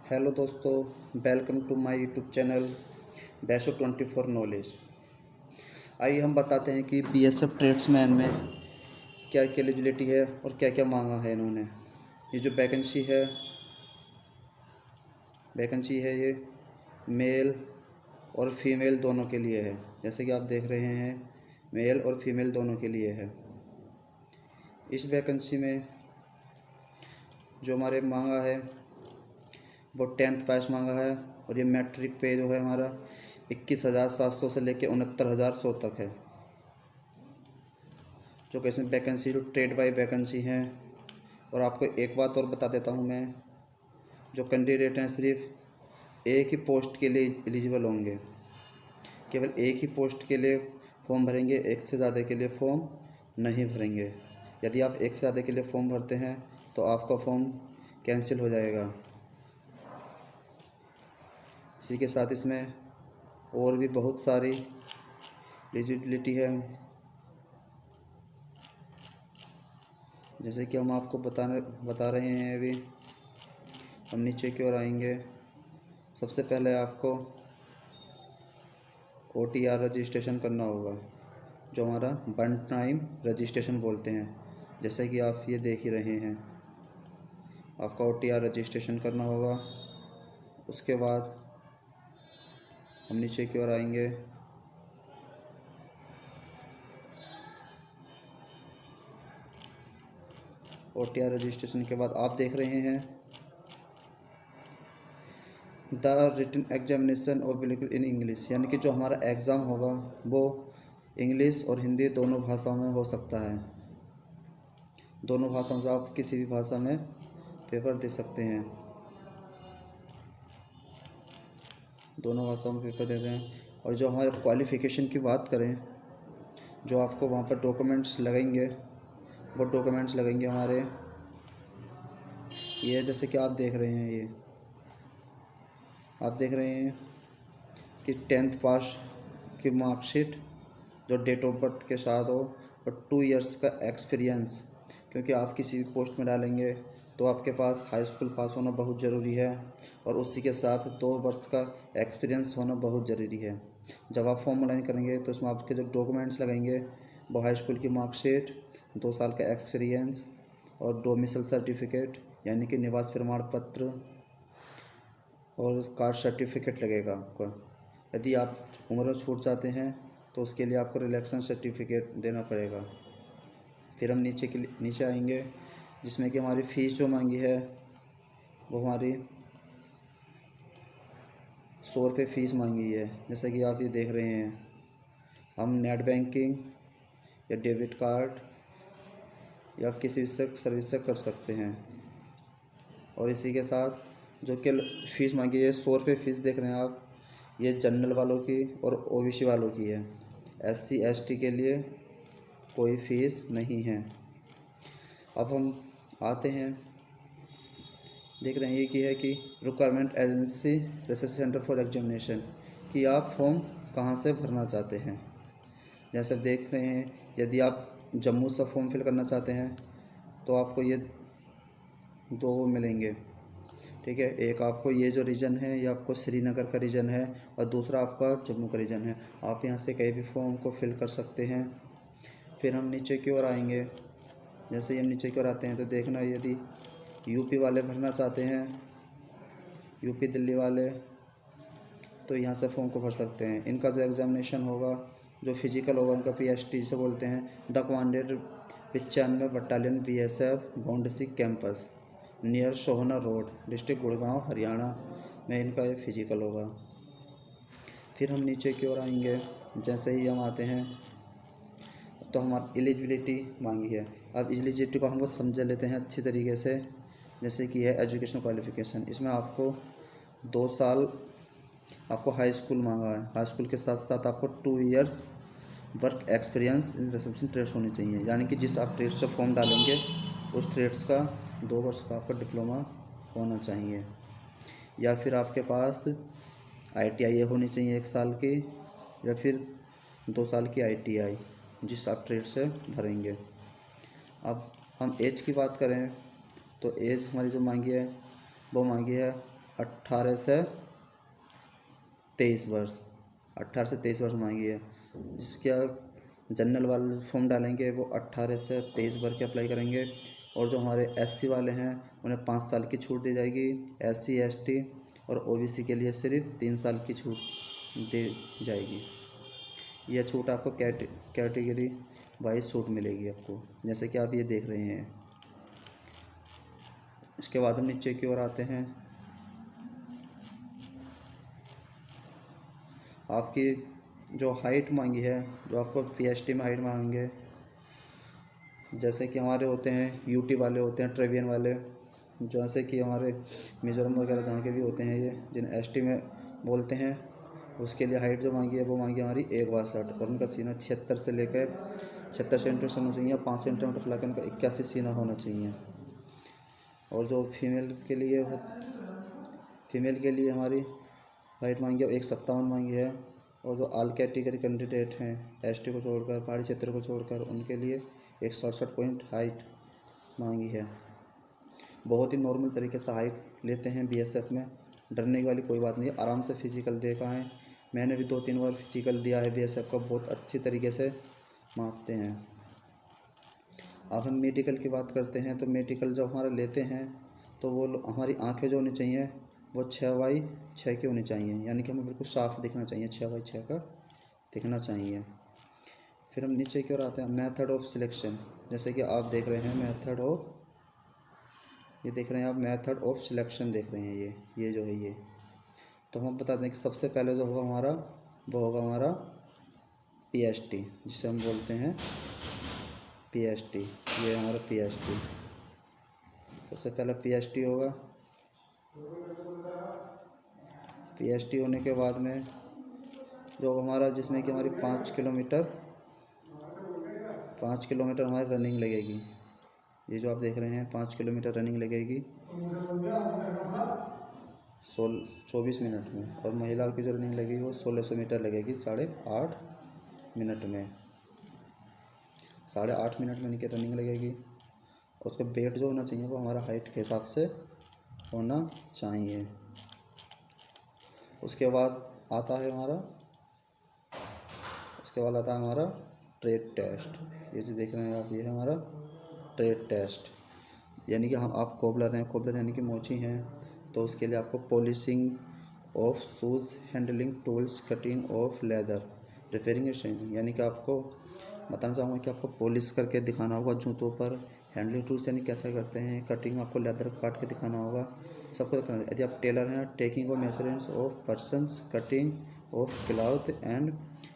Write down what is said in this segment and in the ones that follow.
Hello दोस्तों, welcome to my YouTube channel बैशो 24 knowledge. आइए हम बताते हैं कि बीएसएफ ट्रेड्समैन में क्या क्या एलिजिबिलिटी है और क्या क्या मांगा है इन्होंने। ये जो वैकेंसी है ये मेल और फीमेल दोनों के लिए है। जैसे कि आप देख रहे हैं, मेल और फीमेल दोनों के लिए है। इस वैकेंसी में जो हमारे मांगा है वो 10th पास मांगा है और ये मैट्रिक पे जो है हमारा 21,700 से लेके 69,100 तक है। जो कि इसमें वैकेंसी जो ट्रेड वाइज वैकेंसी हैं। और आपको एक बात और बता देता हूँ मैं, जो कैंडिडेट हैं सिर्फ एक ही पोस्ट के लिए एलिजिबल होंगे। केवल एक ही पोस्ट के लिए फॉर्म भरेंगे, एक से ज़्यादा के लिए फॉर्म नहीं भरेंगे। यदि आप एक से ज़्यादा के लिए फॉर्म भरते हैं तो आपका फॉर्म कैंसिल हो जाएगा। इसी के साथ इसमें और भी बहुत सारी एलिजिबिलिटी है, जैसे कि हम आपको बता रहे हैं। अभी हम नीचे की ओर आएंगे। सबसे पहले आपको OTR रजिस्ट्रेशन करना होगा, जो हमारा वन टाइम रजिस्ट्रेशन बोलते हैं। जैसे कि आप ये देख ही रहे हैं, आपका OTR रजिस्ट्रेशन करना होगा। उसके बाद हम नीचे की ओर आएंगे। OTR रजिस्ट्रेशन के बाद आप देख रहे हैं the written examination available in English, यानी कि जो हमारा एग्ज़ाम होगा वो इंग्लिश और हिंदी दोनों भाषाओं में हो सकता है। दोनों भाषाओं से आप किसी भी भाषा में पेपर दे सकते हैं। दोनों भाषाओं में पेपर देते हैं। और जो हमारे क्वालिफ़िकेशन की बात करें, जो आपको वहाँ पर डॉक्यूमेंट्स लगेंगे वो डॉक्यूमेंट्स लगेंगे हमारे ये, जैसे कि आप देख रहे हैं। ये आप देख रहे हैं कि 10th पास की मार्कशीट जो डेट ऑफ बर्थ के साथ हो और 2 इयर्स का एक्सपीरियंस, क्योंकि आप किसी भी पोस्ट में डालेंगे तो आपके पास हाई स्कूल पास होना बहुत ज़रूरी है और उसी के साथ 2 वर्ष का एक्सपीरियंस होना बहुत ज़रूरी है। जब आप फॉर्म ऑनलाइन करेंगे तो इसमें आपके जो डॉक्यूमेंट्स लगेंगे वो हाई स्कूल की मार्कशीट, 2 साल का एक्सपीरियंस और डोमिसाइल सर्टिफिकेट यानी कि निवास प्रमाण पत्र और कास्ट सर्टिफिकेट लगेगा आपका। यदि आप उम्र छूट जाते हैं तो उसके लिए आपको रिलेक्शन सर्टिफिकेट देना पड़ेगा। फिर हम नीचे आएंगे, जिसमें कि हमारी फ़ीस जो मांगी है वो हमारी 100 रुपये फ़ीस मांगी है। जैसे कि आप ये देख रहे हैं, हम नेट बैंकिंग या डेबिट कार्ड या किसी से सर्विस से कर सकते हैं। और इसी के साथ जो कि फ़ीस मांगी है 100 रुपये फ़ीस देख रहे हैं आप, ये जनरल वालों की और OBC वालों की है। SC ST के लिए कोई फ़ीस नहीं है। अब हम आते हैं, देख रहे हैं ये की है कि requirement agency research centre for examination, कि आप फॉर्म कहाँ से भरना चाहते हैं। जैसे देख रहे हैं, यदि आप जम्मू से फॉर्म फिल करना चाहते हैं तो आपको ये 2 मिलेंगे। ठीक है, एक आपको ये जो रीजन है ये आपको श्रीनगर का रीजन है और दूसरा आपका जम्मू का रीजन है। आप यहाँ से कहीं भी फॉर्म को फिल कर सकते हैं। फिर हम नीचे की ओर आएंगे। जैसे ही हम नीचे की ओर आते हैं तो देखना, यदि यूपी वाले भरना चाहते हैं, यूपी दिल्ली वाले, तो यहाँ से फॉर्म को भर सकते हैं। इनका जो एग्ज़ामिनेशन होगा, जो फिजिकल होगा, उनका PST से बोलते हैं, द कमांडेड 95 बटालियन BSF गोंडसी campus near Sohna road, district Gurgaon, Haryana में इनका ये फिजिकल होगा। फिर हम नीचे की ओर आएंगे। जैसे ही हम आते हैं तो हमारी एलिजिबिलिटी मांगी है। अब एलिजिबिलिटी को हम समझ लेते हैं अच्छी तरीके से। जैसे कि है एजुकेशन क्वालिफ़िकेशन, इसमें आपको 2 साल आपको हाई स्कूल मांगा है। हाई स्कूल के साथ साथ आपको 2 years work experience in reception trades होनी चाहिए, यानी कि जिस आप ट्रेड से फॉर्म डालेंगे उस ट्रेड्स का 2 वर्ष का आपका डिप्लोमा होना चाहिए। या फिर आपके पास ITI होनी चाहिए 1 साल की, या फिर 2 साल की ITI जिस आप ट्रेड से भरेंगे। अब हम एज की बात करें तो एज हमारी जो मांगी है वो मांगी है 18 से 23 वर्ष, 18 से 23 वर्ष मांगी है। जिसके जनरल वाले फॉर्म डालेंगे वो 18 से 23 वर्ष के अप्लाई करेंगे, और जो हमारे SC वाले हैं उन्हें 5 साल की छूट दी जाएगी। SC ST और OBC के लिए सिर्फ 3 साल की छूट दी जाएगी। यह छूट आपको कैटेगरी वाइज छूट मिलेगी आपको, जैसे कि आप ये देख रहे हैं। इसके बाद हम नीचे की ओर आते हैं। आपकी जो हाइट मांगी है, जो आपको PST में हाइट मांगेंगे, जैसे कि हमारे होते हैं UT वाले होते हैं, ट्रेवियन वाले, जैसे कि हमारे मिज़ोरम वगैरह जहाँ के भी होते हैं ये, जिन्हें ST में बोलते हैं, उसके लिए हाइट जो मांगी है वो मांगी हमारी 1/62, और उनका सीना 76 से लेकर 76 सेंटीमीटर होना चाहिए। 5 सेंटीमीटर फैलाकर उनका 81 सीना होना चाहिए। और जो फीमेल के लिए हमारी हाइट मांगी है 157 मांगी है। और जो ऑल कैटेगरी कैंडिडेट हैं ST को छोड़कर, पहाड़ी क्षेत्र को छोड़कर, उनके लिए 167 पॉइंट हाइट मांगी है। बहुत ही नॉर्मल तरीके से हाइट लेते हैं BSF में, डरने वाली कोई बात नहीं है। आराम से फिजिकल देखा है, मैंने भी 2-3 बार फिजिकल दिया है BSF का, बहुत अच्छी तरीके से मापते हैं। अब हम मेडिकल की बात करते हैं, तो मेडिकल जब हमारा लेते हैं तो वो हमारी आंखें जो होनी चाहिए वो 6/6 की होनी चाहिए, यानी कि हमें बिल्कुल साफ़ दिखना चाहिए, 6/6 का दिखना चाहिए। फिर हम नीचे की ओर आते हैं, मेथड ऑफ सिलेक्शन। जैसे कि आप देख रहे हैं ये देख रहे हैं आप मेथड ऑफ सिलेक्शन देख रहे हैं, ये जो है ये। तो हम बता दें कि सबसे पहले जो होगा हमारा वो होगा हमारा PST, जिसे हम बोलते हैं PST। ये हमारा PST, सबसे पहले PST होगा। PST होने के बाद में जो हमारा, जिसमें कि हमारी 5 किलोमीटर हमारी रनिंग लगेगी। ये जो आप देख रहे हैं 5 किलोमीटर रनिंग लगेगी 24 मिनट में। और महिला की जो रनिंग लगेगी वो 1600 मीटर लगेगी 8.5 मिनट में। 8.5 मिनट में इनकी रनिंग लगेगी। उसका वेट जो होना चाहिए वो हमारा हाइट के हिसाब से होना चाहिए। उसके बाद आता है हमारा ट्रेड टेस्ट। ये जो देख रहे हैं आप, ये है हमारा ट्रेड टेस्ट, यानी कि आप कोबलर यानी कि मोची हैं, तो उसके लिए आपको polishing of shoes, handling tools, cutting of leather, repairing straining, यानी कि आपको बताना चाहूँगा कि आपको पॉलिश करके दिखाना होगा जूतों पर। हैंडलिंग टूल्स यानी कैसे करते हैं, कटिंग आपको लेदर काट के दिखाना होगा, सबको करना। यदि आप टेलर हैं, taking of measurements of persons, cutting of cloth and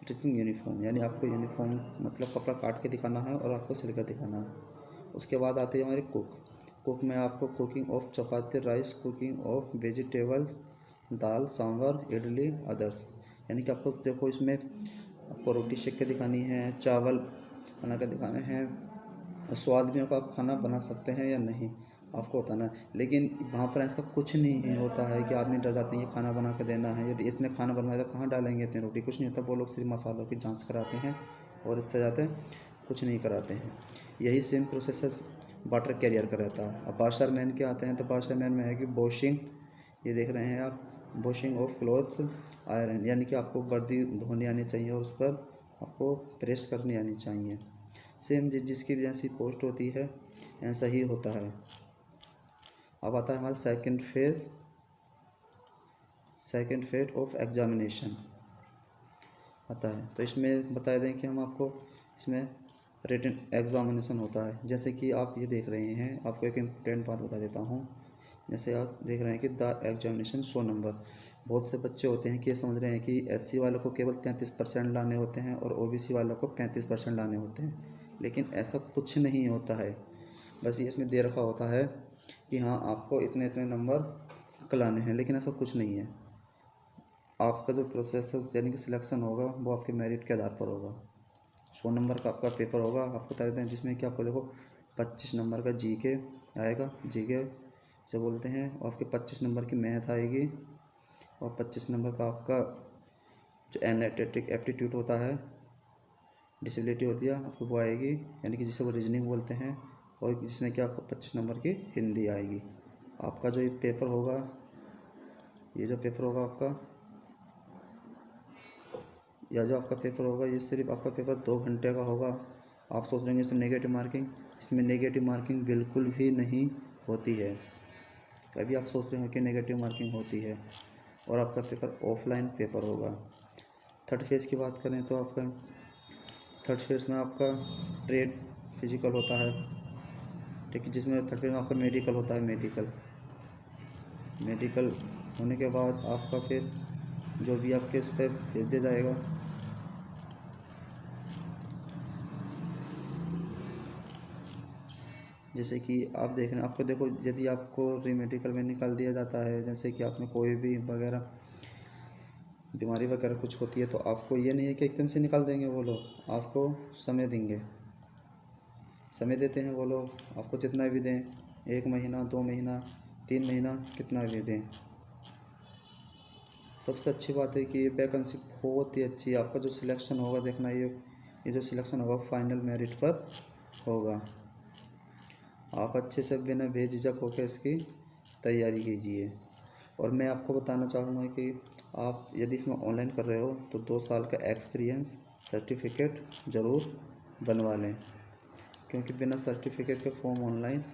stitching uniform, यानी आपको यूनिफॉर्म मतलब कपड़ा काट के दिखाना है और आपको सिल कर दिखाना है। उसके बाद आती है हमारी कुक में आपको cooking of chapati, rice, cooking of vegetable, dal, sambar, idli, others, यानी कि आपको देखो इसमें आपको रोटी सेक के दिखानी है, चावल बना कर दिखाने हैं, स्वाद में आप खाना बना सकते हैं या नहीं आपको बताना है। लेकिन वहाँ पर ऐसा कुछ नहीं होता है कि आदमी डर जाते हैं ये खाना बना के देना है, यदि इतने खाना बनवाया तो कहाँ डालेंगे इतनी रोटी, कुछ नहीं होता। वो लोग सिर्फ मसालों की जांच कराते हैं और इससे ज़्यादा कुछ नहीं कराते हैं। यही सेम प्रोसेस वाटर कैरियर का रहता है। अब बादशाह मैन के आते हैं, तो बादशाह मैन में है कि वॉशिंग, ये देख रहे हैं आप, वॉशिंग ऑफ क्लॉथ, आयरन, यानी कि आपको वर्दी धोनी आनी चाहिए और उस पर आपको प्रेस करनी आनी चाहिए। सेम जिसकी भी जैसी पोस्ट होती है ऐसा ही होता है। अब आता है हमारा सेकंड फेज ऑफ एग्जामिनेशन आता है। तो इसमें बता दें कि हम आपको इसमें रिटन एग्जामिनेशन होता है। जैसे कि आप ये देख रहे हैं, आपको एक इम्पोर्टेंट बात बता देता हूँ। जैसे आप देख रहे हैं कि द एग्जामिनेशन 100 नंबर। बहुत से बच्चे होते हैं कि ये समझ रहे हैं कि SC वालों को केवल 33% लाने होते हैं और OBC वालों को 35% लाने होते हैं, लेकिन ऐसा कुछ नहीं होता है। बस ये इसमें दे रखा होता है कि हाँ आपको इतने इतने नंबर लाने हैं, लेकिन ऐसा कुछ नहीं है। आपका जो प्रोसेस यानी कि सिलेक्शन होगा वो आपके मेरिट के आधार पर होगा। 100 नंबर का आपका पेपर होगा, आपको बता देते हैं, जिसमें कि आपको देखो 25 नंबर का GK आएगा, GK से बोलते हैं, और आपके 25 नंबर की मैथ आएगी, और 25 नंबर का आपका जो एनालिटिक एप्टीट्यूड होता है, डिसेबिलिटी होती है, आपको वो आएगी, यानी कि जिसे वो रीजनिंग बोलते हैं, और जिसमें कि आपको 25 नंबर की हिंदी आएगी। आपका जो ये पेपर होगा ये जो पेपर होगा आपका, या जो आपका पेपर होगा ये सिर्फ आपका पेपर 2 घंटे का होगा। आप सोच रहे हैं इसमें नेगेटिव मार्किंग, इसमें नेगेटिव मार्किंग बिल्कुल भी नहीं होती है। कभी आप सोच रहे हो कि नेगेटिव मार्किंग होती है, और आपका पेपर ऑफलाइन पेपर होगा। थर्ड फेज़ की बात करें तो आपका थर्ड फेज़ में आपका ट्रेड फिजिकल होता है, ठीक है, जिसमें थर्ड फेज़ में आपका मेडिकल होता है। मेडिकल होने के बाद आपका फिर जो भी आपके इस पर भेज दिया जाएगा। जैसे कि आप देख रहे हैं, आपको देखो, यदि आपको री मेडिकल में निकाल दिया जाता है, जैसे कि आपने कोई भी वगैरह बीमारी वगैरह कुछ होती है, तो आपको ये नहीं है कि एकदम से निकाल देंगे वो लोग, आपको समय देंगे। समय देते हैं वो लोग, आपको जितना भी दें, 1 महीना, 2 महीना, 3 महीना, कितना भी दें। सबसे अच्छी बात है कि ये वैकेंसी बहुत ही अच्छी है। आपका जो सिलेक्शन होगा, देखना, ये जो सिलेक्शन होगा फाइनल मेरिट पर होगा। आप अच्छे से बिना बेझिझक होकर इसकी तैयारी कीजिए। और मैं आपको बताना चाहूँगा कि आप यदि इसमें ऑनलाइन कर रहे हो तो 2 साल का एक्सपीरियंस सर्टिफिकेट ज़रूर बनवा लें, क्योंकि बिना सर्टिफिकेट के फॉर्म ऑनलाइन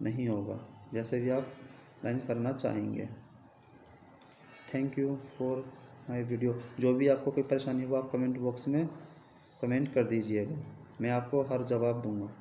नहीं होगा, जैसे भी आप ऑनलाइन करना चाहेंगे। Thank you for my video. जो भी आपको कोई परेशानी हो आप कमेंट बॉक्स में कमेंट कर दीजिएगा, मैं आपको हर जवाब दूँगा।